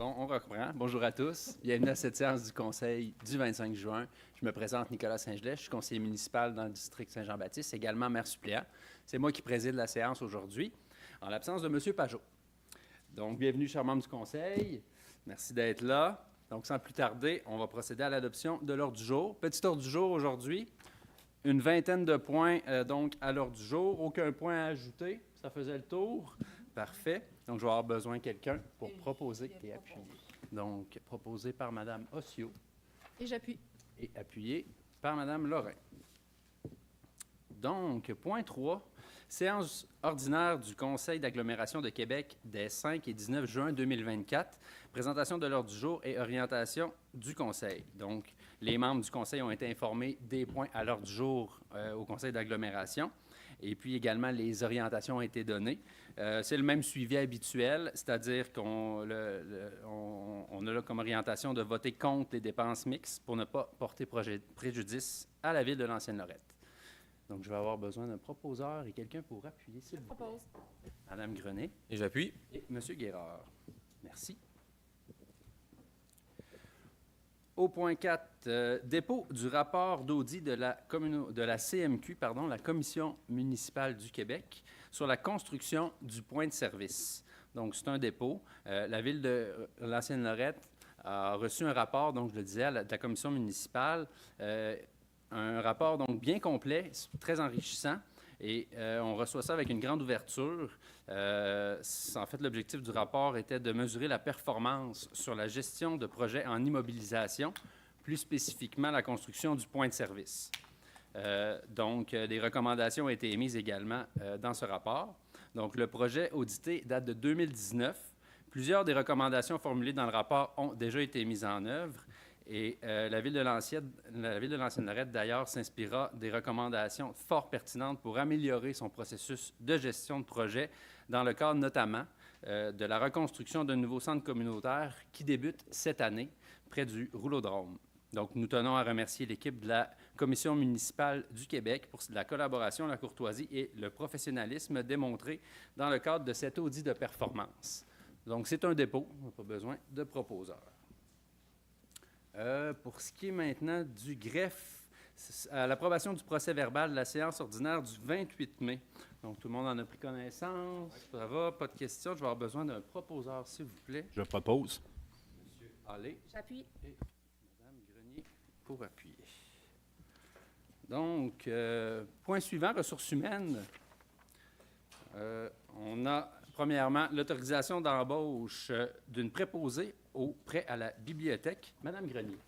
Bon, on reprend. Bonjour à tous. Bienvenue à cette séance du Conseil du 25 juin. Je me présente Nicolas Saint-Gelais. Je suis conseiller municipal dans le district Saint-Jean-Baptiste, également maire suppléant. C'est moi qui préside la séance aujourd'hui, en l'absence de M. Pajot. Donc, bienvenue, chers membres du Conseil. Merci d'être là. Donc, sans plus tarder, on va procéder à l'adoption de l'ordre du jour. Petit ordre du jour aujourd'hui. Une vingtaine de points donc à l'ordre du jour. Aucun point à ajouter. Ça faisait le tour. Parfait. Donc, je vais avoir besoin de quelqu'un pour proposer et appuyer. Donc, proposé par Mme Ossio. Et j'appuie. Et appuyé par Mme Lorrain. Donc, point 3, séance ordinaire du Conseil d'agglomération de Québec des 5 et 19 juin 2024. Présentation de l'ordre du jour et orientation du Conseil. Donc, les membres du Conseil ont été informés des points à l'ordre du jour au Conseil d'agglomération. Et puis également, les orientations ont été données. C'est le même suivi habituel, c'est-à-dire qu'on a là comme orientation de voter contre les dépenses mixtes pour ne pas porter préjudice à la ville de l'Ancienne-Lorette. Donc, je vais avoir besoin d'un proposeur et quelqu'un pour appuyer, s'il vous plaît. Propose. Madame Grenet. Et j'appuie. Et M. Guérard. Merci. Au point 4, dépôt du rapport d'audit de la CMQ, la Commission municipale du Québec, sur la construction du point de service. Donc, c'est un dépôt. La ville de l'Ancienne-Lorette a reçu un rapport, donc je le disais, de la Commission municipale, un rapport donc bien complet, très enrichissant. Et on reçoit ça avec une grande ouverture. En fait, l'objectif du rapport était de mesurer la performance sur la gestion de projets en immobilisation, plus spécifiquement la construction du point de service. Donc, des recommandations ont été émises également dans ce rapport. Donc, le projet audité date de 2019. Plusieurs des recommandations formulées dans le rapport ont déjà été mises en œuvre. Et la ville de l'Ancienne-Lorette, d'ailleurs, s'inspirera des recommandations fort pertinentes pour améliorer son processus de gestion de projet dans le cadre notamment de la reconstruction d'un nouveau centre communautaire qui débute cette année près du Roulodrome. Donc, nous tenons à remercier l'équipe de la Commission municipale du Québec pour la collaboration, la courtoisie et le professionnalisme démontrés dans le cadre de cet audit de performance. Donc, c'est un dépôt, on n'a pas besoin de proposeur. Pour ce qui est maintenant du greffe, l'approbation du procès-verbal de la séance ordinaire du 28 mai. Donc, tout le monde en a pris connaissance. Ça va, pas de questions. Je vais avoir besoin d'un proposeur, s'il vous plaît. Je propose. Monsieur Allé. J'appuie. Et Mme Grenier pour appuyer. Donc, point suivant, ressources humaines. On a, premièrement, l'autorisation d'embauche d'une préposée au prêt à la bibliothèque. Madame Grenier.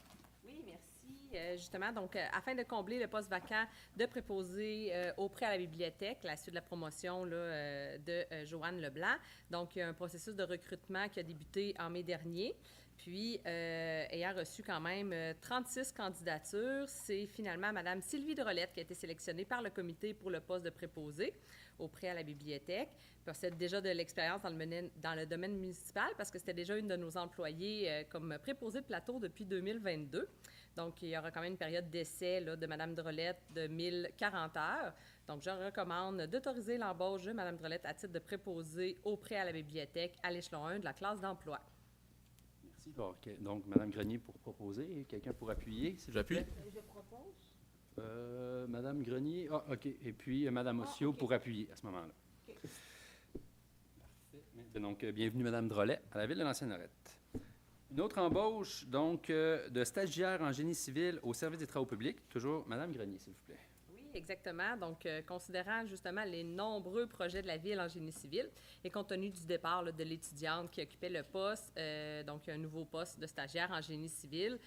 Oui, merci. Justement, donc, afin de combler le poste vacant de préposé au prêt à la bibliothèque, la suite de la promotion là, de Joanne Leblanc. Donc, il y a un processus de recrutement qui a débuté en mai dernier. Puis, ayant reçu quand même 36 candidatures, c'est finalement Mme Sylvie Drolette qui a été sélectionnée par le comité pour le poste de préposé au prêt à la bibliothèque. Elle possède déjà de l'expérience dans le domaine municipal parce que c'était déjà une de nos employées comme préposée de plateau depuis 2022. Donc, il y aura quand même une période d'essai là, de Mme Drolette de 1040 heures. Donc, je recommande d'autoriser l'embauche de Mme Drolette à titre de préposée au prêt à la bibliothèque à l'échelon 1 de la classe d'emploi. Merci. Donc, Mme Grenier pour proposer et quelqu'un pour appuyer. J'appuie. Je propose. Mme Grenier. Ah, OK. Et puis, Mme Ossio pour appuyer à ce moment-là. Okay. Parfait. Donc, bienvenue, Mme Drolet, à la ville de l'Ancienne-Lorette. Une autre embauche, donc, de stagiaire en génie civil au service des travaux publics. Toujours Mme Grenier, s'il vous plaît. Oui, exactement. Donc, considérant justement les nombreux projets de la ville en génie civil et compte tenu du départ là, de l'étudiante qui occupait le poste, donc un nouveau poste de stagiaire en génie civil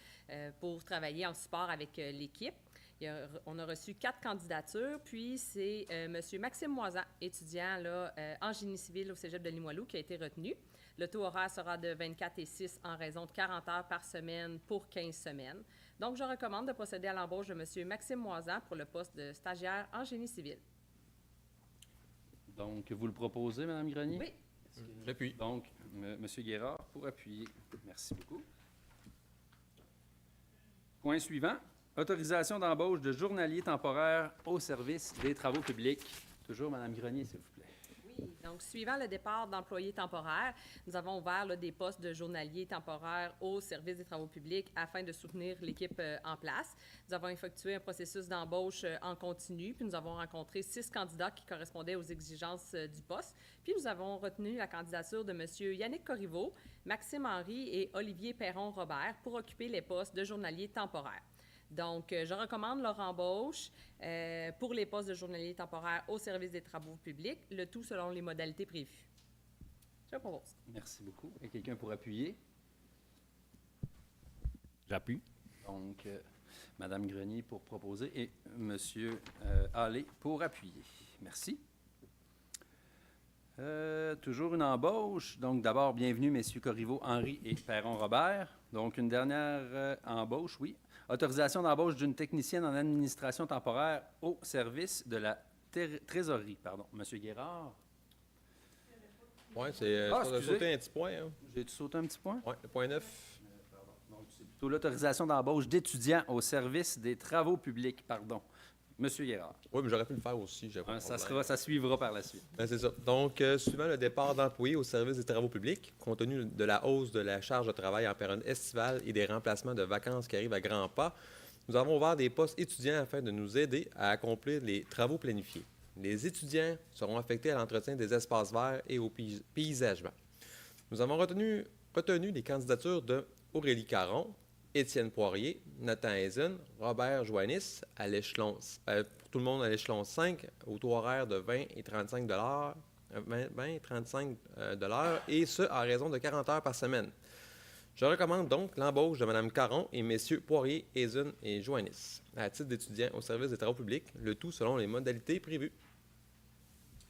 pour travailler en support avec l'équipe. On a reçu 4 candidatures, puis c'est M. Maxime Moisan, étudiant là, en génie civil au cégep de Limoilou, qui a été retenu. Le taux horaire sera de 24 et 6 en raison de 40 heures par semaine pour 15 semaines. Donc, je recommande de procéder à l'embauche de M. Maxime Moisan pour le poste de stagiaire en génie civil. Donc, vous le proposez, Mme Grenier? Oui. J'appuie. Donc, M. Guérard pour appuyer. Merci beaucoup. Point suivant. Autorisation d'embauche de journaliers temporaires au service des travaux publics. Toujours Mme Grenier, s'il vous plaît. Oui, Donc, suivant le départ d'employés temporaires, nous avons ouvert là, des postes de journaliers temporaires au service des travaux publics afin de soutenir l'équipe en place. Nous avons effectué un processus d'embauche en continu, puis nous avons rencontré 6 candidats qui correspondaient aux exigences du poste. Puis nous avons retenu la candidature de M. Yannick Corriveau, Maxime Henry et Olivier Perron-Robert pour occuper les postes de journaliers temporaires. Donc, je recommande leur embauche pour les postes de journaliers temporaires au service des travaux publics, le tout selon les modalités prévues. Je propose. Merci beaucoup. Et quelqu'un pour appuyer? J'appuie. Donc, Mme Grenier pour proposer et M. Hallé pour appuyer. Merci. Toujours une embauche. Donc, d'abord, bienvenue, messieurs Corriveau, Henry et Perron-Robert. Donc, une dernière embauche, oui. Autorisation d'embauche d'une technicienne en administration temporaire au service de la trésorerie. Pardon. Monsieur Guérard. Oui, c'est sauter un petit point. Hein. J'ai-tu sauté un petit point? Oui, le point 9. Donc, c'est plutôt l'autorisation d'embauche d'étudiants au service des travaux publics. Pardon. Monsieur Guérard. Oui, mais j'aurais pu le faire aussi. Ça suivra par la suite. C'est ça. Donc, suivant le départ d'employés au service des travaux publics, compte tenu de la hausse de la charge de travail en période estivale et des remplacements de vacances qui arrivent à grands pas, nous avons ouvert des postes étudiants afin de nous aider à accomplir les travaux planifiés. Les étudiants seront affectés à l'entretien des espaces verts et au paysagement. Nous avons retenu les candidatures de Aurélie Caron, Étienne Poirier, Nathan Hazen, Robert Joannis, à l'échelon, pour tout le monde à l'échelon 5, au taux horaire de 20 et 35 $, et ce, à raison de 40 heures par semaine. Je recommande donc l'embauche de Mme Caron et messieurs Poirier, Hazen et Joannis, à titre d'étudiants au service des travaux publics, le tout selon les modalités prévues.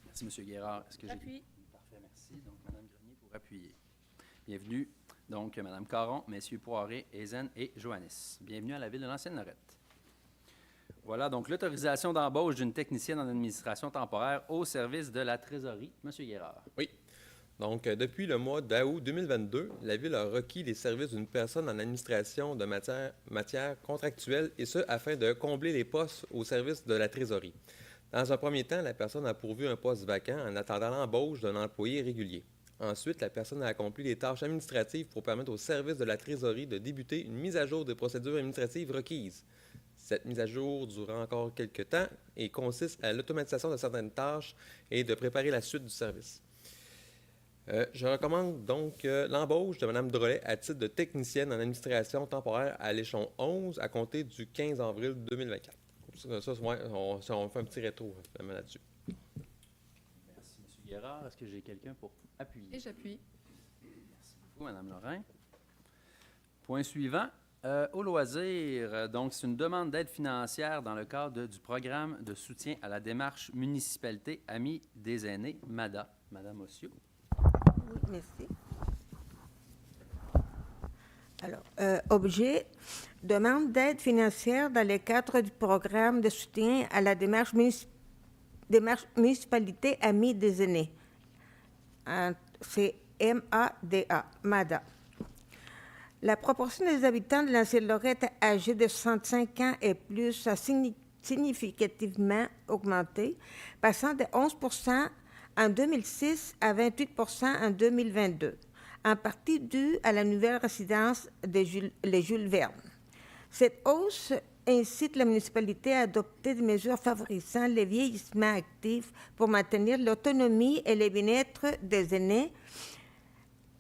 Merci, M. Guérard. Est-ce que J'appuie. Parfait, merci. Donc, Mme Grenier pour appuyer. Bienvenue. Donc, Mme Caron, M. Poiré, Hazen et Joannis. Bienvenue à la Ville de l'Ancienne-Lorette. Voilà, donc l'autorisation d'embauche d'une technicienne en administration temporaire au service de la trésorerie. M. Guérard. Oui. Donc, depuis le mois d'août 2022, la Ville a requis les services d'une personne en administration de matière contractuelle, et ce, afin de combler les postes au service de la trésorerie. Dans un premier temps, la personne a pourvu un poste vacant en attendant l'embauche d'un employé régulier. Ensuite, la personne a accompli les tâches administratives pour permettre au service de la trésorerie de débuter une mise à jour des procédures administratives requises. Cette mise à jour durera encore quelques temps et consiste à l'automatisation de certaines tâches et de préparer la suite du service. Je recommande donc l'embauche de Mme Drolet à titre de technicienne en administration temporaire à l'échelon 11 à compter du 15 avril 2024. On fait un petit rétro là-dessus. Merci, M. Guérard. Est-ce que j'ai quelqu'un pour appuyer? Et j'appuie. Merci beaucoup, Mme Lorrain. Point suivant. Au loisir, donc c'est une demande d'aide financière dans le cadre du programme de soutien à la démarche Municipalité Amis des aînés, MADA. Madame Ossio. Oui, merci. Alors, objet, demande d'aide financière dans le cadre du programme de soutien à la démarche Municipalité Amis des aînés. C'est MADA. La proportion des habitants de l'Ancienne-Lorette âgés de 65 ans et plus a significativement augmenté, passant de 11 % en 2006 à 28 % en 2022, en partie due à la nouvelle résidence de Jules Verne. Cette hausse incite la municipalité à adopter des mesures favorisant le vieillissement actif pour maintenir l'autonomie et le bien-être des aînés.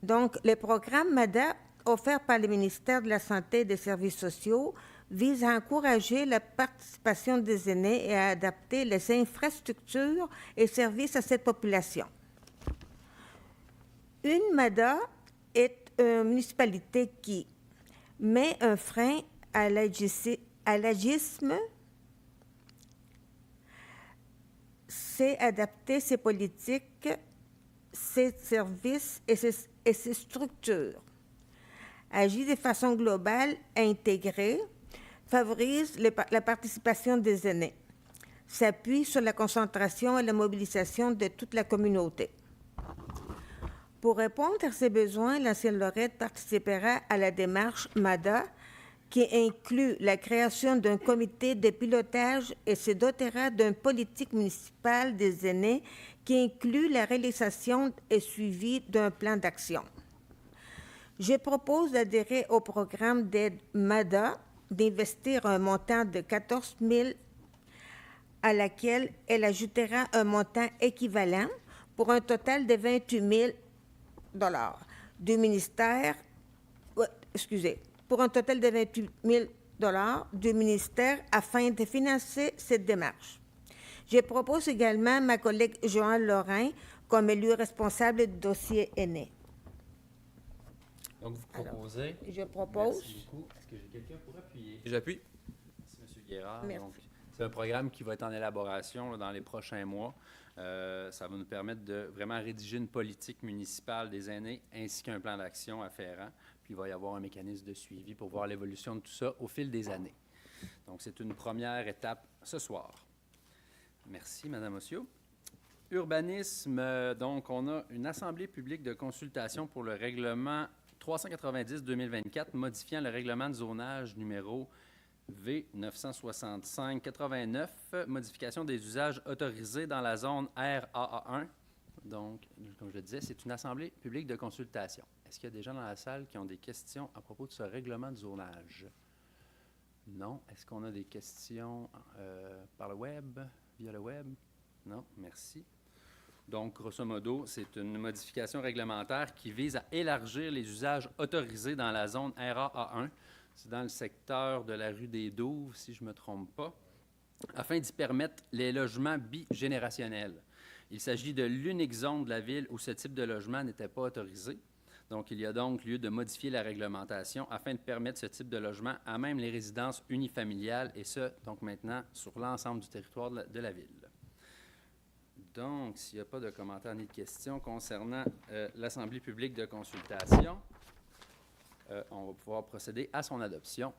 Donc, le programme MADA, offert par le ministère de la Santé et des Services sociaux, vise à encourager la participation des aînés et à adapter les infrastructures et services à cette population. Une MADA est une municipalité qui met un frein à l'agisme, c'est adapter ses politiques, ses services et ses structures. Agit de façon globale et intégrée, favorise la participation des aînés, s'appuie sur la concentration et la mobilisation de toute la communauté. Pour répondre à ces besoins, l'Ancienne-Lorette participera à la démarche MADA qui inclut la création d'un comité de pilotage et se dotera d'une politique municipale des aînés qui inclut la réalisation et suivi d'un plan d'action. Je propose d'adhérer au programme d'aide MADA, d'investir un montant de 14 000 à laquelle elle ajoutera un montant équivalent pour un total de 28 000 du ministère, pour un total de 28 000 du ministère afin de financer cette démarche. Je propose également ma collègue Joanne Lorrain comme élue responsable du dossier aîné. Donc, vous proposez. Je propose. Merci beaucoup. Est-ce que j'ai quelqu'un pour appuyer? J'appuie. Merci, M. Guérard. Merci. Donc, c'est un programme qui va être en élaboration là, dans les prochains mois. Ça va nous permettre de vraiment rédiger une politique municipale des aînés ainsi qu'un plan d'action afférent. Puis il va y avoir un mécanisme de suivi pour voir l'évolution de tout ça au fil des années. Donc, c'est une première étape ce soir. Merci, Mme Ossio. Urbanisme, donc, on a une assemblée publique de consultation pour le règlement 390-2024, modifiant le règlement de zonage numéro V965-89, modification des usages autorisés dans la zone RAA1. Donc, comme je le disais, c'est une assemblée publique de consultation. Est-ce qu'il y a des gens dans la salle qui ont des questions à propos de ce règlement de zonage? Non. Est-ce qu'on a des questions par le web, via le web? Non. Merci. Donc, grosso modo, c'est une modification réglementaire qui vise à élargir les usages autorisés dans la zone RAA1. C'est dans le secteur de la rue des Douves, si je ne me trompe pas, afin d'y permettre les logements bigénérationnels. Il s'agit de l'unique zone de la ville où ce type de logement n'était pas autorisé. Donc, il y a donc lieu de modifier la réglementation afin de permettre ce type de logement à même les résidences unifamiliales, et ce, donc maintenant, sur l'ensemble du territoire de la ville. Donc, s'il n'y a pas de commentaires ni de questions concernant l'Assemblée publique de consultation, on va pouvoir procéder à son adoption.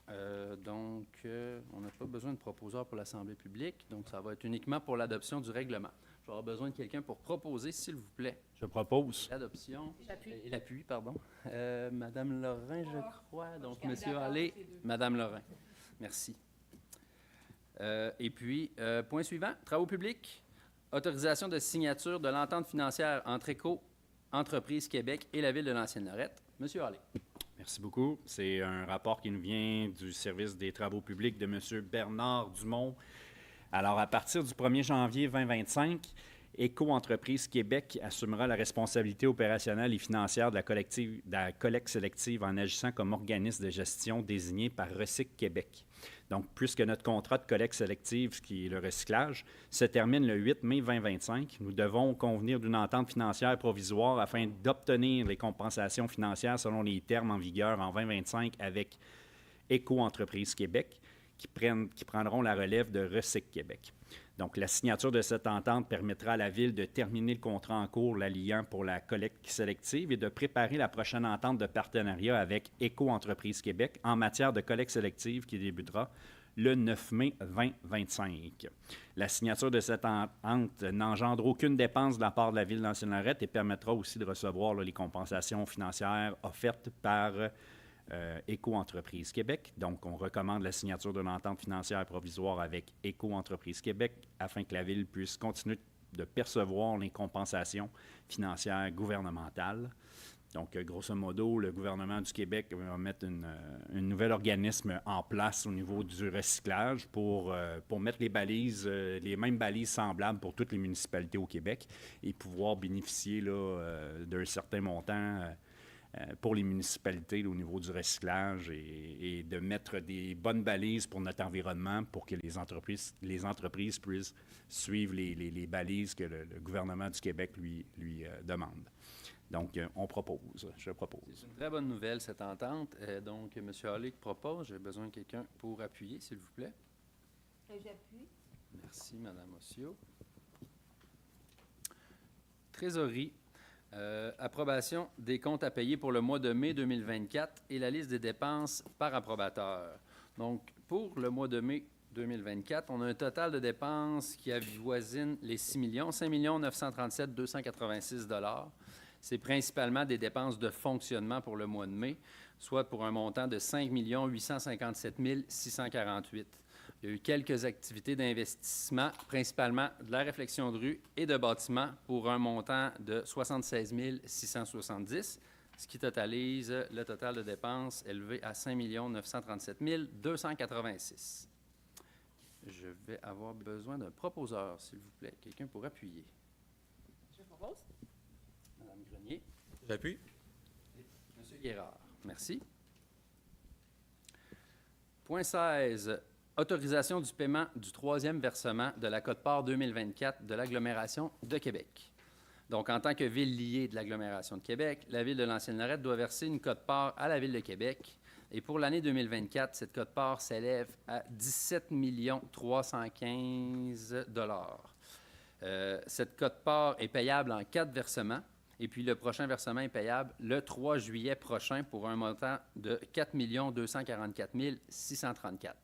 On n'a pas besoin de proposeur pour l'Assemblée publique, donc ça va être uniquement pour l'adoption du règlement. Je vais avoir besoin de quelqu'un pour proposer, s'il vous plaît. Je propose. L'adoption. J'appuie. Et l'appui, pardon. Madame Lorrain, je crois. Donc, Monsieur Allé, Madame Lorrain. Merci. Et puis, point suivant, travaux publics. Autorisation de signature de l'entente financière entre Éco, Entreprise Québec et la Ville de l'Ancienne-Lorette. Monsieur Allé. Merci beaucoup. C'est un rapport qui nous vient du service des travaux publics de M. Bernard Dumont. Alors, à partir du 1er janvier 2025, Éco-Entreprise Québec assumera la responsabilité opérationnelle et financière de la collecte sélective en agissant comme organisme de gestion désigné par Recyc Québec. Donc, puisque notre contrat de collecte sélective, qui est le recyclage, se termine le 8 mai 2025, nous devons convenir d'une entente financière provisoire afin d'obtenir les compensations financières selon les termes en vigueur en 2025 avec Éco-Entreprise Québec, qui prendront la relève de Recyc Québec. Donc, la signature de cette entente permettra à la Ville de terminer le contrat en cours, la liant pour la collecte sélective, et de préparer la prochaine entente de partenariat avec Éco-Entreprise Québec en matière de collecte sélective qui débutera le 9 mai 2025. La signature de cette entente n'engendre aucune dépense de la part de la Ville d'Ancienne-Lorette et permettra aussi de recevoir les compensations financières offertes par Éco-Entreprise Québec. Donc, on recommande la signature d'une entente financière provisoire avec Éco-Entreprise Québec afin que la Ville puisse continuer de percevoir les compensations financières gouvernementales. Donc, grosso modo, le gouvernement du Québec va mettre un nouvel organisme en place au niveau du recyclage pour mettre les balises, les mêmes balises semblables pour toutes les municipalités au Québec et pouvoir bénéficier d'un certain montant pour les municipalités au niveau du recyclage et de mettre des bonnes balises pour notre environnement pour que les entreprises puissent suivre les balises que le gouvernement du Québec lui demande. Donc, je propose. C'est une très bonne nouvelle, cette entente. Donc, M. Allé propose. J'ai besoin de quelqu'un pour appuyer, s'il vous plaît. J'appuie. Merci, Mme Ossio. Trésorerie. Approbation des comptes à payer pour le mois de mai 2024 et la liste des dépenses par approbateur. Donc, pour le mois de mai 2024, on a un total de dépenses qui avoisine les 6 millions, 5 937 286 $. C'est principalement des dépenses de fonctionnement pour le mois de mai. soit pour un montant de 5 857 648. Il y a eu quelques activités d'investissement, principalement de la réflexion de rue et de bâtiments, pour un montant de 76 670, ce qui totalise le total de dépenses élevé à 5 937 286. Je vais avoir besoin d'un proposeur, s'il vous plaît. Quelqu'un pour appuyer. Je propose. Madame Grenier. J'appuie. Monsieur Guérard. Merci. Point 16. Autorisation du paiement du troisième versement de la quote-part 2024 de l'agglomération de Québec. Donc, en tant que ville liée de l'agglomération de Québec, la ville de L'ancienne-Lorette doit verser une quote-part à la ville de Québec. Et pour l'année 2024, cette quote-part s'élève à 17 315 $. Cette quote-part est payable en 4 versements. Et puis, le prochain versement est payable le 3 juillet prochain pour un montant de 4 244 634.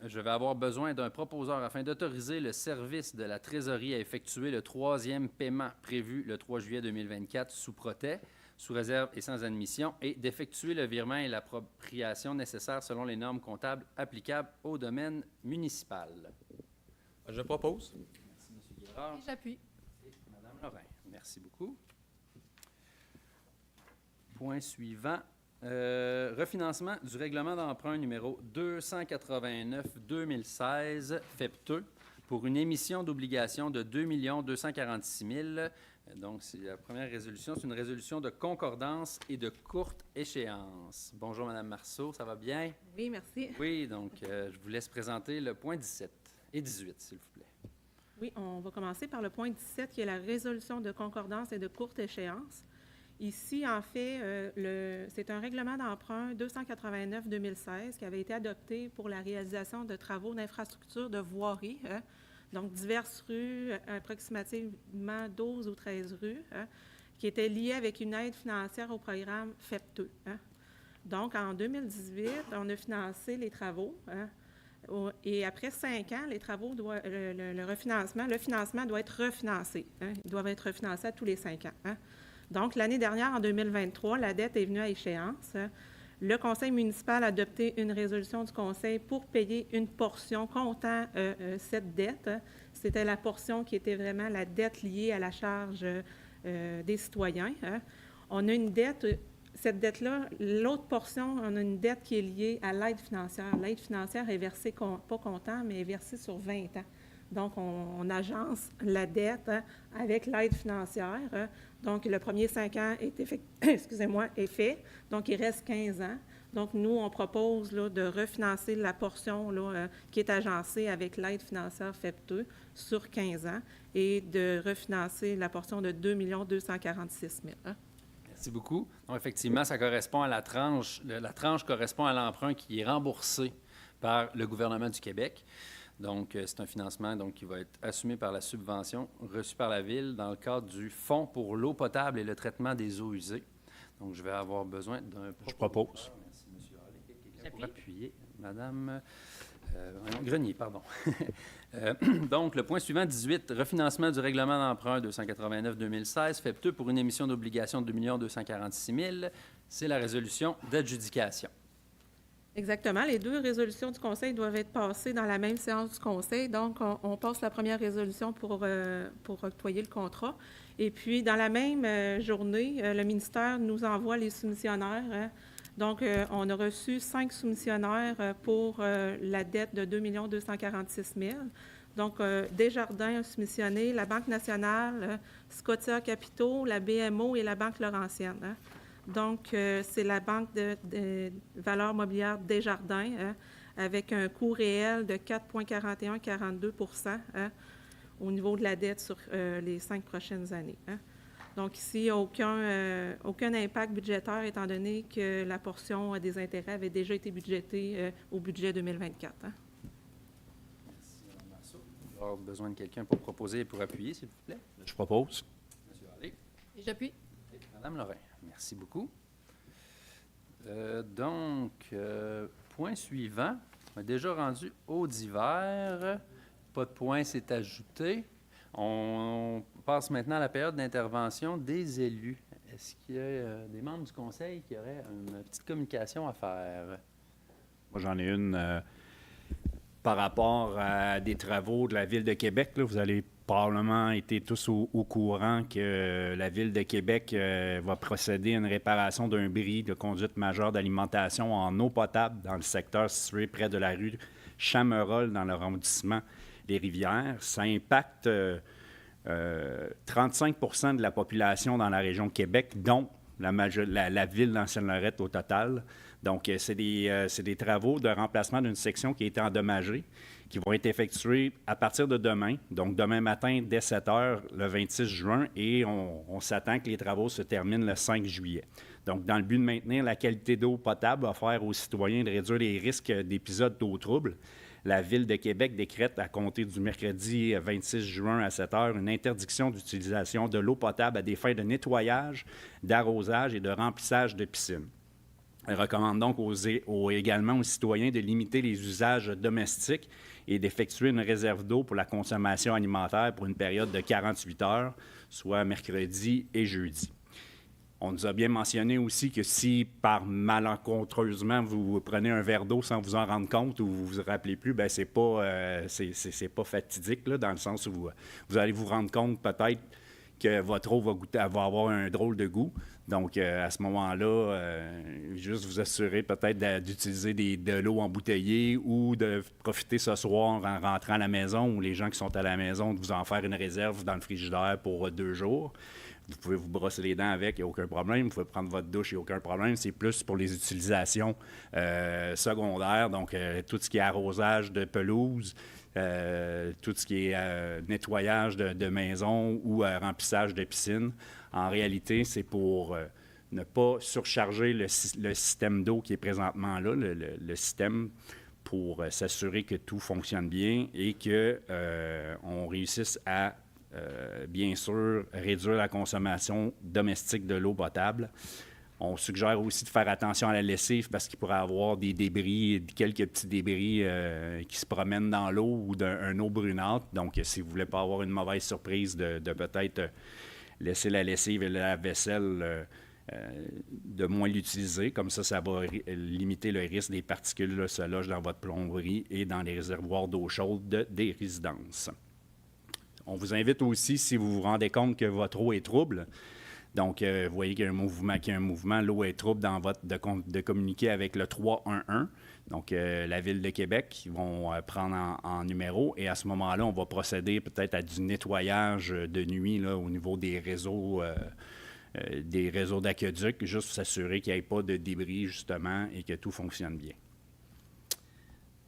Je vais avoir besoin d'un proposeur afin d'autoriser le service de la trésorerie à effectuer le troisième paiement prévu le 3 juillet 2024 sous protêt, sous réserve et sans admission, et d'effectuer le virement et l'appropriation nécessaires selon les normes comptables applicables au domaine municipal. Je propose. Merci, M. Guérard. J'appuie. Et Mme Lorrain. Merci beaucoup. Point suivant. Refinancement du règlement d'emprunt numéro 289-2016 FEPTE pour une émission d'obligations de 2 246 000. Donc, c'est la première résolution. C'est une résolution de concordance et de courte échéance. Bonjour, Mme Marceau, ça va bien? Oui, merci. Oui, donc je vous laisse présenter le point 17 et 18, s'il vous plaît. Oui, on va commencer par le point 17, qui est la résolution de concordance et de courte échéance. Ici, en fait, c'est un règlement d'emprunt 289-2016 qui avait été adopté pour la réalisation de travaux d'infrastructure de voirie, donc diverses rues, approximativement 12 ou 13 rues, qui étaient liées avec une aide financière au programme FEPTE. Donc, en 2018, on a financé les travaux. Et après 5 ans, les travaux le financement doit être refinancé. Ils doivent être refinancés à tous les 5 ans. Donc, l'année dernière, en 2023, la dette est venue à échéance. Le conseil municipal a adopté une résolution du conseil pour payer une portion comptant cette dette. C'était la portion qui était vraiment la dette liée à la charge des citoyens. On a une dette, cette dette-là, l'autre portion, on a une dette qui est liée à l'aide financière. L'aide financière est versée, pas comptant, mais est versée sur 20 ans. Donc, on agence la dette avec l'aide financière. Donc, le premier 5 ans est fait. Donc, il reste 15 ans. Donc, nous, on propose là, de refinancer la portion là, qui est agencée avec l'aide financière FEPTE sur 15 ans et de refinancer la portion de 2 246 000. Merci beaucoup. Donc, effectivement, ça correspond à la tranche. La tranche correspond à l'emprunt qui est remboursé par le gouvernement du Québec. Donc, c'est un financement qui va être assumé par la subvention reçue par la Ville dans le cadre du Fonds pour l'eau potable et le traitement des eaux usées. Donc, je vais avoir besoin d'un proposeur. Je propose. Merci, M. Halley. Quelqu'un pour appuyer. Madame Grenier, pardon. Donc, le point suivant, 18, refinancement du règlement d'emprunt 289-2016, FEPTE pour une émission d'obligations de 2 246 000. C'est la résolution d'adjudication. Exactement. Les deux résolutions du Conseil doivent être passées dans la même séance du Conseil. Donc, on passe la première résolution pour octroyer le contrat. Et puis, dans la même journée, le ministère nous envoie les soumissionnaires. Donc, on a reçu 5 soumissionnaires pour la dette de 2 246 000. Donc, Desjardins a soumissionné, la Banque nationale, Scotia Capitaux, la BMO et la Banque Laurentienne. Donc, c'est la Banque de valeurs mobilières Desjardins avec un coût réel de 4,41-42 au niveau de la dette sur les 5 prochaines années. Donc, ici, il n'y a aucun impact budgétaire étant donné que la portion des intérêts avait déjà été budgétée au budget 2024. Merci, Mme Marceau. Je vais avoir besoin de quelqu'un pour proposer et pour appuyer, s'il vous plaît. Je propose. M. Halley. Et j'appuie. Et Mme Lorrain. Merci beaucoup. Point suivant. On est déjà rendu au divers. Pas de point s'est ajouté. On passe maintenant à la période d'intervention des élus. Est-ce qu'il y a des membres du conseil qui auraient une petite communication à faire? Moi, j'en ai une par rapport à des travaux de la Ville de Québec. Là, vous allez probablement été tous au courant que la Ville de Québec va procéder à une réparation d'un bris de conduite majeure d'alimentation en eau potable dans le secteur situé près de la rue Chamerol dans l'arrondissement des Rivières. Ça impacte 35 % de la population dans la région de Québec, dont la ville d'Ancienne-Lorette au total. Donc, c'est des travaux de remplacement d'une section qui a été endommagée, qui vont être effectués à partir de demain, donc demain matin dès 7 h, le 26 juin, et on s'attend que les travaux se terminent le 5 juillet. Donc, dans le but de maintenir la qualité d'eau potable, offrir aux citoyens de réduire les risques d'épisodes d'eau trouble, la Ville de Québec décrète à compter du mercredi 26 juin à 7 h une interdiction d'utilisation de l'eau potable à des fins de nettoyage, d'arrosage et de remplissage de piscines. Elle recommande donc également aux citoyens de limiter les usages domestiques et d'effectuer une réserve d'eau pour la consommation alimentaire pour une période de 48 heures, soit mercredi et jeudi. On nous a bien mentionné aussi que si, par malencontreusement, vous prenez un verre d'eau sans vous en rendre compte ou vous vous rappelez plus, bien, c'est pas fatidique, là, dans le sens où vous allez vous rendre compte peut-être que votre eau va avoir un drôle de goût. Donc, à ce moment-là, juste vous assurer peut-être d'utiliser de l'eau embouteillée ou de profiter ce soir en rentrant à la maison ou les gens qui sont à la maison, de vous en faire une réserve dans le frigidaire pour 2 jours. Vous pouvez vous brosser les dents avec, il n'y a aucun problème. Vous pouvez prendre votre douche, il n'y a aucun problème. C'est plus pour les utilisations secondaires, donc tout ce qui est arrosage de pelouse, tout ce qui est nettoyage de maison ou remplissage de piscine. En réalité, c'est pour ne pas surcharger le système d'eau qui est présentement là, le système, pour s'assurer que tout fonctionne bien et qu'on réussisse à bien sûr, réduire la consommation domestique de l'eau potable. On suggère aussi de faire attention à la lessive parce qu'il pourrait y avoir des débris, quelques petits débris qui se promènent dans l'eau ou d'une eau brunâtre. Donc, si vous ne voulez pas avoir une mauvaise surprise de peut-être laisser la lessive et la vaisselle de moins l'utiliser. Comme ça va limiter le risque des particules qui se logent dans votre plomberie et dans les réservoirs d'eau chaude des résidences. On vous invite aussi, si vous vous rendez compte que votre eau est trouble, donc vous voyez qu'il y a un mouvement, l'eau est trouble de communiquer avec le 311, donc la Ville de Québec, ils vont prendre en numéro, et à ce moment-là, on va procéder peut-être à du nettoyage de nuit là, au niveau des réseaux d'aqueduc, juste pour s'assurer qu'il n'y ait pas de débris, justement, et que tout fonctionne bien.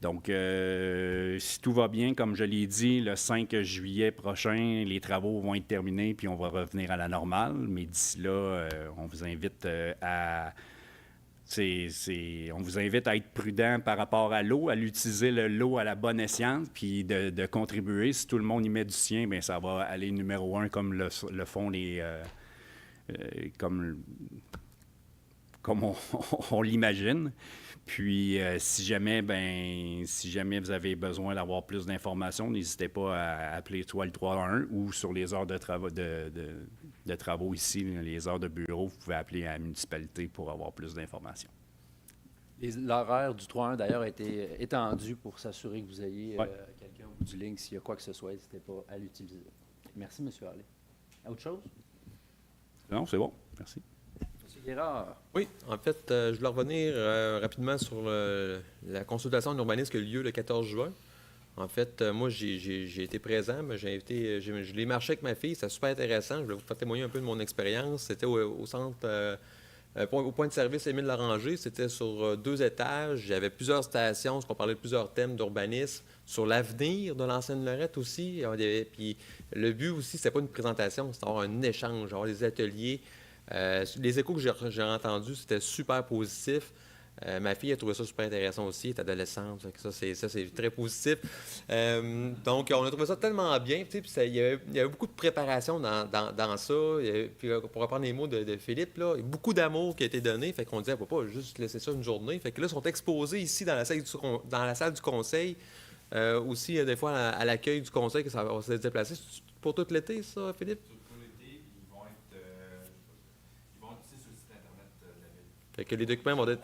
Donc, si tout va bien, comme je l'ai dit, le 5 juillet prochain, les travaux vont être terminés puis on va revenir à la normale. Mais d'ici là, on vous invite à être prudent par rapport à l'eau, à l'utiliser l'eau à la bonne escient, puis de contribuer. Si tout le monde y met du sien, bien, ça va aller numéro 1 comme le font les... comme on l'imagine. Puis, si jamais vous avez besoin d'avoir plus d'informations, n'hésitez pas à appeler le 311 ou sur les heures de travaux ici, les heures de bureau, vous pouvez appeler à la municipalité pour avoir plus d'informations. L'horaire du 3-1, d'ailleurs, a été étendu pour s'assurer que vous ayez quelqu'un au bout du ligne. S'il y a quoi que ce soit, n'hésitez pas à l'utiliser. Merci, M. Harley. Autre chose? Non, c'est bon. Merci. M. Guérard. Oui, en fait, je voulais revenir rapidement sur la consultation en urbanisme qui a eu lieu le 14 juin. En fait, moi, j'ai été présent, mais je l'ai marché avec ma fille, c'était super intéressant. Je voulais vous faire témoigner un peu de mon expérience. C'était au centre... au point de service Émile Loranger, c'était sur 2 étages. Il y avait plusieurs stations, parce qu'on parlait de plusieurs thèmes d'urbanisme, sur l'avenir de l'ancienne Lorette aussi. Puis le but aussi, c'était pas une présentation, c'était avoir un échange, avoir des ateliers. Les échos que j'ai entendus, c'était super positif. Ma fille a trouvé ça super intéressant aussi, elle est adolescente, ça c'est très positif. Donc, on a trouvé ça tellement bien, puis il y avait beaucoup de préparation dans ça. Puis, pour reprendre les mots de Philippe, là, il y a beaucoup d'amour qui a été donné, fait qu'on disait, on ne peut pas juste laisser ça une journée. Fait que là, ils sont exposés ici dans la salle du conseil, aussi des fois à l'accueil du conseil, que ça va se déplacer. Pour tout l'été, ça, Philippe? Tout l'été, ils vont Fait que les documents vont être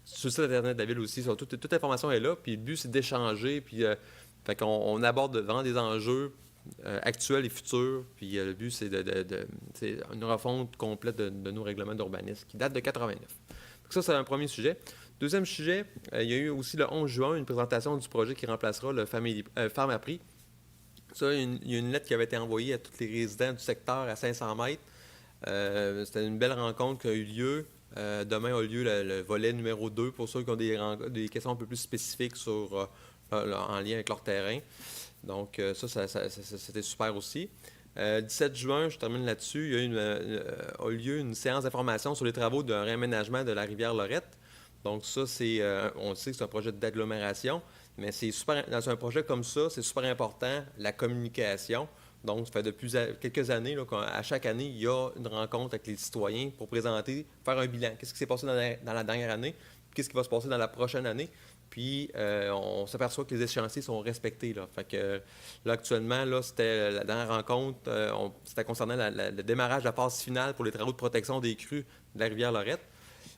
sur le site Internet de la Ville aussi. Toute l'information est là, puis le but, c'est d'échanger, puis fait qu'on aborde vraiment des enjeux actuels et futurs, puis le but, c'est c'est une refonte complète de nos règlements d'urbanisme qui date de 89. Donc ça, c'est un premier sujet. Deuxième sujet, il y a eu aussi le 11 juin une présentation du projet qui remplacera le Pharmaprix. Ça, il y a une lettre qui avait été envoyée à tous les résidents du secteur à 500 mètres. C'était une belle rencontre qui a eu lieu. Demain a lieu le volet numéro 2 pour ceux qui ont des questions un peu plus spécifiques en lien avec leur terrain. Donc, ça c'était super aussi. 17 juin, je termine là-dessus, il y a lieu une séance d'information sur les travaux d'un réaménagement de la rivière Lorette. Donc, ça, on sait que c'est un projet d'agglomération, mais dans un projet comme ça, c'est super important, la communication. Donc, ça fait depuis quelques années, là, à chaque année, il y a une rencontre avec les citoyens pour présenter, faire un bilan. Qu'est-ce qui s'est passé dans la dernière année? Qu'est-ce qui va se passer dans la prochaine année? Puis, on s'aperçoit que les échéanciers sont respectés. Là. Fait que, là, actuellement, là, c'était la dernière rencontre, c'était concernant le démarrage de la phase finale pour les travaux de protection des crues de la rivière Lorette.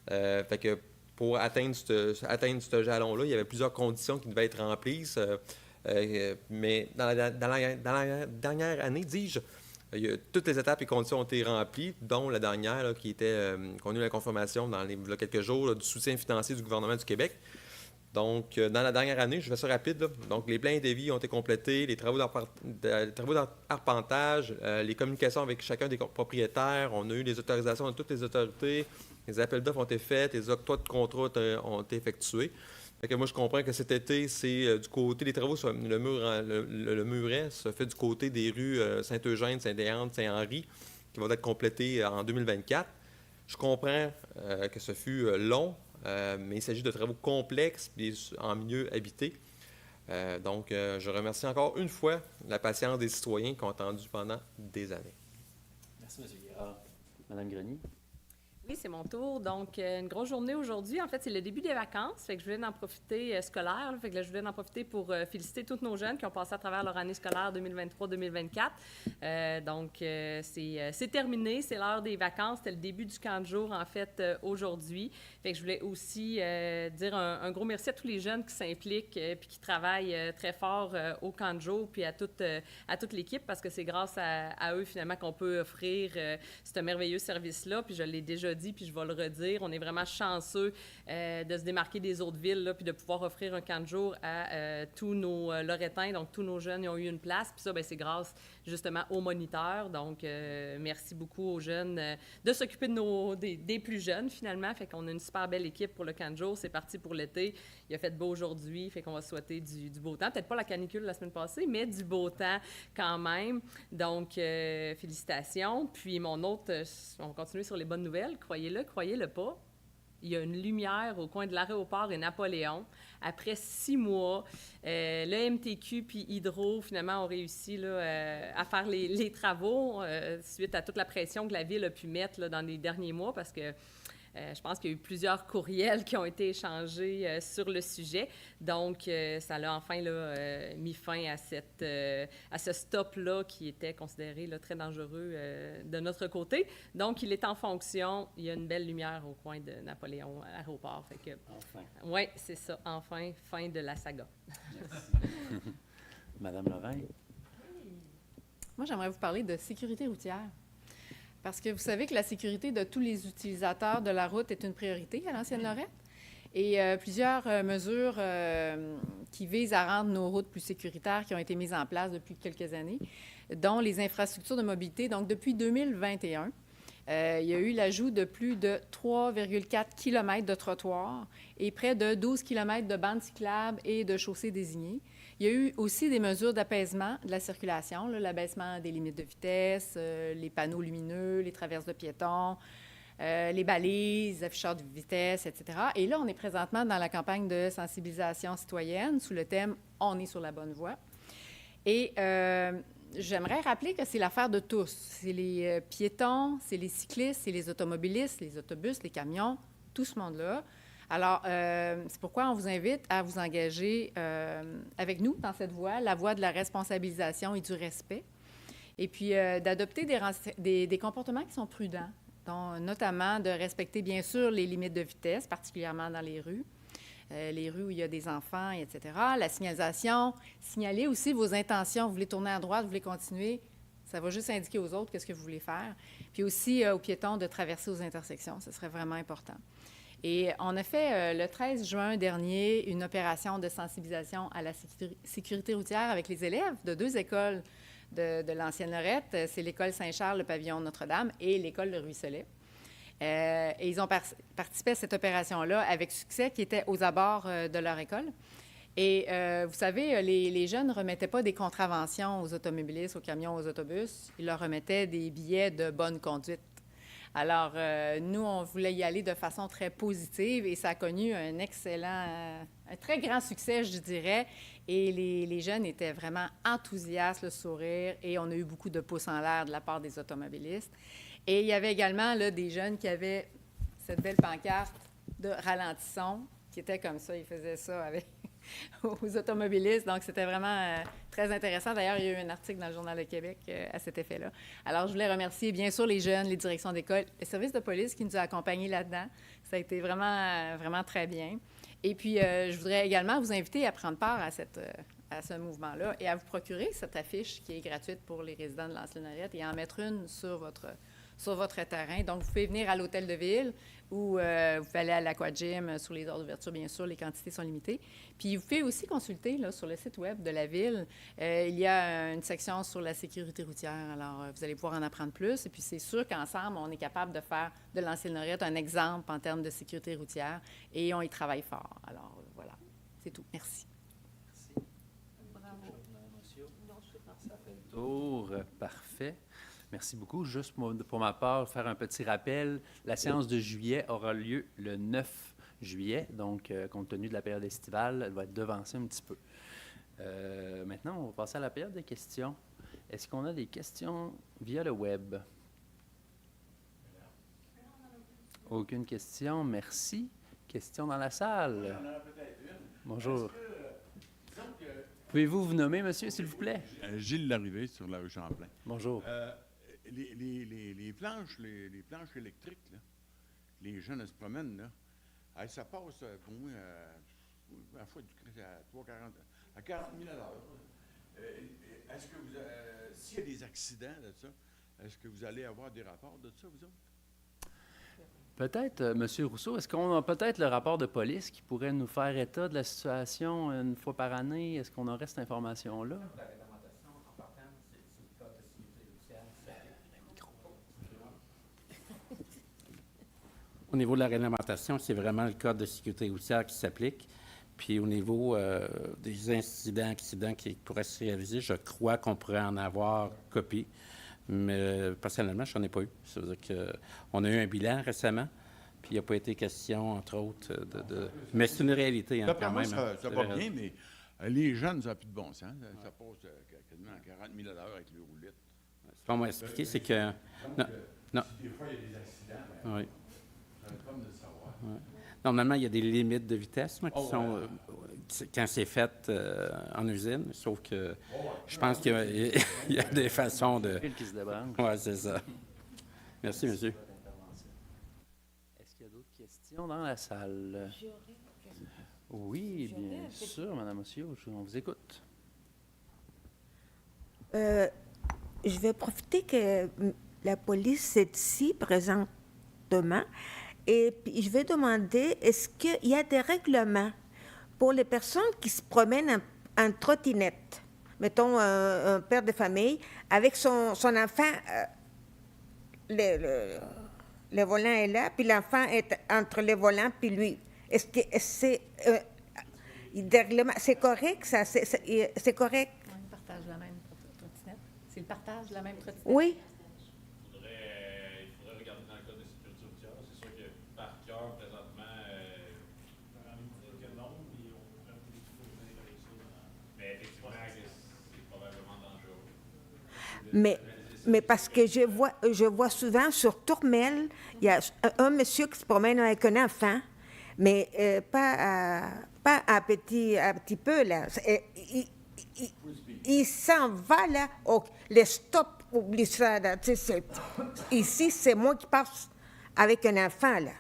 Fait que, pour atteindre ce jalon-là, il y avait plusieurs conditions qui devaient être remplies. Mais dans la dernière année, dis-je, toutes les étapes et conditions ont été remplies, dont la dernière là, qu'on a eu la confirmation dans il y a quelques jours là, du soutien financier du gouvernement du Québec. Donc, dans la dernière année, je fais ça rapide, là. Donc, les plans et devis ont été complétés, les travaux d'arpentage, les communications avec chacun des propriétaires, on a eu les autorisations de toutes les autorités, les appels d'offres ont été faits, les octrois de contrats ont été effectués. Fait que moi, je comprends que cet été, c'est du côté des travaux sur le muret, ça fait du côté des rues Saint-Eugène, Saint-Déandre, Saint-Henri, qui vont être complétés en 2024. Je comprends que ce fut long, mais il s'agit de travaux complexes et en milieu habité. Donc, je remercie encore une fois la patience des citoyens qui ont attendu pendant des années. Merci, M. Guérard. Mme Grenier. Oui, c'est mon tour. Donc, une grosse journée aujourd'hui. En fait, c'est le début des vacances. Fait que je voulais en profiter scolaire. Là, fait que là, je voulais en profiter pour féliciter tous nos jeunes qui ont passé à travers leur année scolaire 2023-2024. Donc, c'est terminé. C'est l'heure des vacances. C'était le début du camp de jour, en fait, aujourd'hui. Fait que je voulais aussi dire un gros merci à tous les jeunes qui s'impliquent puis qui travaillent très fort au camp de jour puis à toute l'équipe parce que c'est grâce à eux, finalement, qu'on peut offrir ce merveilleux service-là. Puis je l'ai déjà dit, puis je vais le redire, on est vraiment chanceux de se démarquer des autres villes, là, puis de pouvoir offrir un camp de jour à tous nos Lorettains, donc tous nos jeunes, ils ont eu une place, puis ça, bien, c'est grâce justement aux moniteurs, donc merci beaucoup aux jeunes de s'occuper des plus jeunes, finalement, fait qu'on a une super belle équipe pour le camp de jour, c'est parti pour l'été, il a fait beau aujourd'hui, fait qu'on va souhaiter du beau temps, peut-être pas la canicule la semaine passée, mais du beau temps quand même, donc félicitations, puis mon autre, on va continuer sur les bonnes nouvelles, croyez-le pas, il y a une lumière au coin de l'aéroport et Napoléon. Après 6 mois, le MTQ puis Hydro, finalement, ont réussi là, à faire les travaux suite à toute la pression que la Ville a pu mettre là, dans les derniers mois parce que je pense qu'il y a eu plusieurs courriels qui ont été échangés sur le sujet. Donc, ça a enfin là, mis fin à ce stop-là qui était considéré là, très dangereux de notre côté. Donc, il est en fonction. Il y a une belle lumière au coin de Napoléon Aéroport. Fait que, Enfin. oui, c'est ça. Enfin, fin de la saga. Merci. Madame Lorrain. Moi, j'aimerais vous parler de sécurité routière. Parce que vous savez que la sécurité de tous les utilisateurs de la route est une priorité à l'ancienne Lorette. Et plusieurs mesures qui visent à rendre nos routes plus sécuritaires qui ont été mises en place depuis quelques années, dont les infrastructures de mobilité. Donc, depuis 2021, il y a eu l'ajout de plus de 3,4 km de trottoirs et près de 12 km de bandes cyclables et de chaussées désignées. Il y a eu aussi des mesures d'apaisement de la circulation, l'abaissement des limites de vitesse, les panneaux lumineux, les traverses de piétons, les balises, les afficheurs de vitesse, etc. Et là, on est présentement dans la campagne de sensibilisation citoyenne sous le thème « On est sur la bonne voie ». Et j'aimerais rappeler que c'est l'affaire de tous. C'est les piétons, c'est les cyclistes, c'est les automobilistes, les autobus, les camions, tout ce monde-là. Alors, c'est pourquoi on vous invite à vous engager avec nous dans cette voie, la voie de la responsabilisation et du respect, et puis d'adopter des comportements qui sont prudents dont notamment de respecter, bien sûr, les limites de vitesse, particulièrement dans les rues où il y a des enfants, etc. La signalisation, signaler aussi vos intentions. Vous voulez tourner à droite, vous voulez continuer, ça va juste indiquer aux autres qu'est-ce que vous voulez faire. Puis aussi aux piétons de traverser aux intersections, ce serait vraiment important. Et on a fait le 13 juin dernier une opération de sensibilisation à la sécurité routière avec les élèves de 2 écoles de l'ancienne Lorette. C'est l'école Saint-Charles, le pavillon Notre-Dame et l'école de Ruisselet. Et ils ont participé à cette opération-là avec succès, qui était aux abords de leur école. Et vous savez, les jeunes ne remettaient pas des contraventions aux automobilistes, aux camions, aux autobus. Ils leur remettaient des billets de bonne conduite. Alors, nous, on voulait y aller de façon très positive et ça a connu un très grand succès, je dirais. Et les jeunes étaient vraiment enthousiastes, le sourire, et on a eu beaucoup de pouces en l'air de la part des automobilistes. Et il y avait également là, des jeunes qui avaient cette belle pancarte de ralentissons, qui était comme ça, ils faisaient ça avec aux automobilistes. Donc, c'était vraiment très intéressant. D'ailleurs, il y a eu un article dans le Journal de Québec à cet effet-là. Alors, je voulais remercier, bien sûr, les jeunes, les directions d'école, les services de police qui nous ont accompagnés là-dedans. Ça a été vraiment, vraiment très bien. Et puis, je voudrais également vous inviter à prendre part à ce mouvement-là et à vous procurer cette affiche qui est gratuite pour les résidents de l'ancienne Lorette et en mettre une sur votre terrain. Donc, vous pouvez venir à l'hôtel de ville ou vous pouvez aller à l'Aquagym sur les heures d'ouverture, bien sûr, les quantités sont limitées. Puis, vous pouvez aussi consulter là, sur le site web de la ville. Il y a une section sur la sécurité routière. Alors, vous allez pouvoir en apprendre plus. Et puis, c'est sûr qu'ensemble, on est capable de faire de l'ancienne Lorette un exemple en termes de sécurité routière et on y travaille fort. Alors, voilà, c'est tout. Merci. Ça fait le tour. Parfait. Merci beaucoup. Juste pour ma part, faire un petit rappel, la séance de juillet aura lieu le 9 juillet, donc compte tenu de la période estivale, elle va être devancée un petit peu. Maintenant, on va passer à la période de questions. Est-ce qu'on a des questions via le web? Aucune question, merci. Question dans la salle? Oui, on en a peut-être une. Bonjour. Disons que Pouvez-vous vous nommer, monsieur, s'il vous plaît? Gilles Larrivée sur la rue Champlain. Bonjour. Les planches électriques, là, les jeunes se promènent, là, ça passe pour moi à la fois à 40 000 à l'heure. Est-ce que vous, s'il y a des accidents de ça, est-ce que vous allez avoir des rapports de ça, vous autres? Peut-être, M. Rousseau, est-ce qu'on a peut-être le rapport de police qui pourrait nous faire état de la situation une fois par année? Est-ce qu'on aurait cette information-là? Au niveau de la réglementation, c'est vraiment le code de sécurité routière qui s'applique. Puis au niveau des accidents qui pourraient se réaliser, je crois qu'on pourrait en avoir copie. Mais personnellement, je n'en ai pas eu. Ça veut dire qu'on a eu un bilan récemment, puis il n'y a pas été question, entre autres, de... Mais c'est une réalité, hein, quand même. Ça va bien, mais les jeunes, ça n'a plus de bon sens. Ça passe quasiment à 40 000 à l'heure avec les roulettes. Ce qu'on m'a expliqué, c'est que... Non. Des fois, il y a des accidents, mais Oui. j'aurais pas de le savoir. Ouais. Normalement, il y a des limites de vitesse qui sont... quand c'est fait en usine, sauf que je pense qu'il y a des façons de... Qui se débranche. Oui, c'est ça. Merci, monsieur. Est-ce qu'il y a d'autres questions dans la salle? Oui, bien sûr, Mme Ossio, on vous écoute. Je vais profiter que la police est ici présentement et puis je vais demander, est-ce qu'il y a des règlements pour les personnes qui se promènent en trottinette? Mettons un père de famille avec son enfant, le volant est là, puis l'enfant est entre les volants, puis lui. Est-ce que c'est correct, ça? C'est correct? Ils partagent la même trottinette. C'est le partage de la même trottinette? Oui. Il faudrait regarder dans le code de sécurité routière. C'est sûr que par cœur, présentement, mais effectivement, c'est probablement dangereux. Mais parce que je vois souvent sur Tourmel, il y a un monsieur qui se promène avec un enfant, mais pas à petit peu, là. Il s'en va, là. Oh, les stops, oublie ça, là. Ici, c'est moi qui passe avec un enfant, là.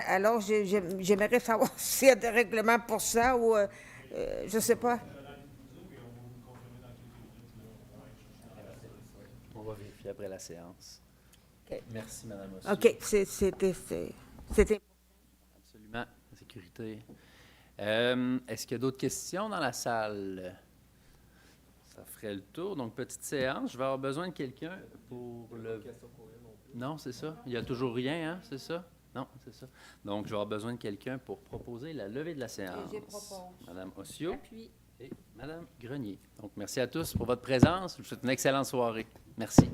Alors, j'aimerais savoir s'il y a des règlements pour ça ou, je ne sais pas. On va vérifier après la séance. Merci, Mme Ossu. OK, c'était... Absolument, la sécurité. Est-ce qu'il y a d'autres questions dans la salle? Ça ferait le tour. Donc, petite séance. Je vais avoir besoin de quelqu'un pour le... Non, c'est ça. Il n'y a toujours rien, hein? C'est ça? Non, c'est ça. Donc, je vais avoir besoin de quelqu'un pour proposer la levée de la séance. Je propose. Mme Ossio Appuie. et Mme Grenier. Donc, merci à tous pour votre présence. Je vous souhaite une excellente soirée. Merci.